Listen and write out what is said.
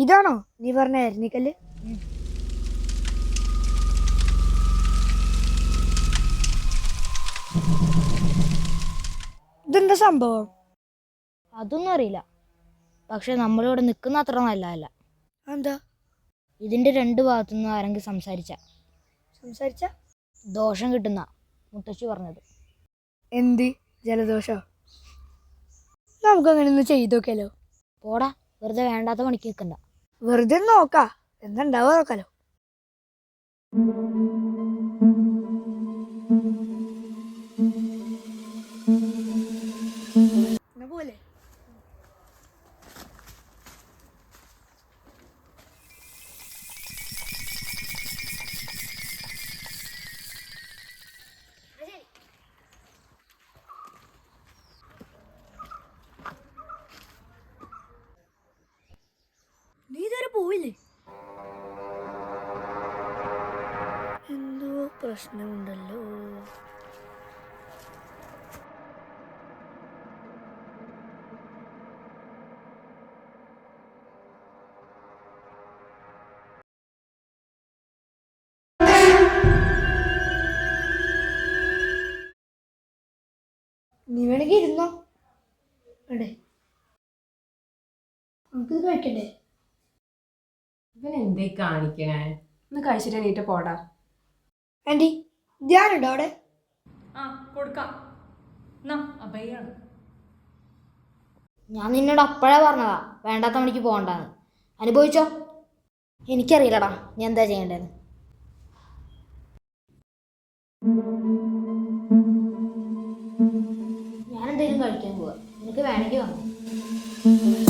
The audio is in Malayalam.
ഇതാണോ നീ പറഞ്ഞ അരണിക്കല്ല്? ഇതെന്താ സംഭവം? അതൊന്നും അറിയില്ല, പക്ഷെ നമ്മളിവിടെ നിൽക്കുന്ന അത്ര നല്ലതല്ല. എന്താ? ഇതിന്റെ 2 ഭാഗത്തുനിന്ന് ആരെങ്കിലും സംസാരിച്ച ദോഷം കിട്ടുന്ന മുത്തശ്ശി പറഞ്ഞത്. എന്ത് ജലദോഷോ? നമുക്കങ്ങനെ ഒന്ന് ചെയ്തു നോക്കിയാലോ? പോടാ, വെറുതെ വേണ്ടാത്ത പണിക്ക് നിൽക്കണ്ട. വെറുതെ നോക്കാ, എന്താ ഉണ്ടാവുക നോക്കാലോ. പോലെ നീ ഇതുവരെ പോയില്ലേ? എന്തോ പ്രശ്നമുണ്ടല്ലോ. നീ വേണമെങ്കിൽ ഇരുന്നോ. അടേ നമുക്കിത് കഴിക്കണ്ടേ? ഇവൻ എന്തേ കാണിക്കണേ? ഒന്ന് കഴിച്ചിട്ട് എണീറ്റ് പോടാ. ആൻറ്റി, ധ്യാനുണ്ടോ അവിടെ? ആ കൊടുക്കാം. അഭയാണ്. ഞാൻ നിന്നോട് അപ്പോഴേ പറഞ്ഞതാ വേണ്ടാത്ത പണിക്ക് പോകണ്ടെന്ന്. അനുഭവിച്ചോ? എനിക്കറിയില്ലടാ നീ എന്താ ചെയ്യേണ്ടതെന്ന്. ഞാനെന്തെങ്കിലും കഴിക്കാൻ പോവാ, നിനക്ക് വേണമെങ്കിൽ വന്നു.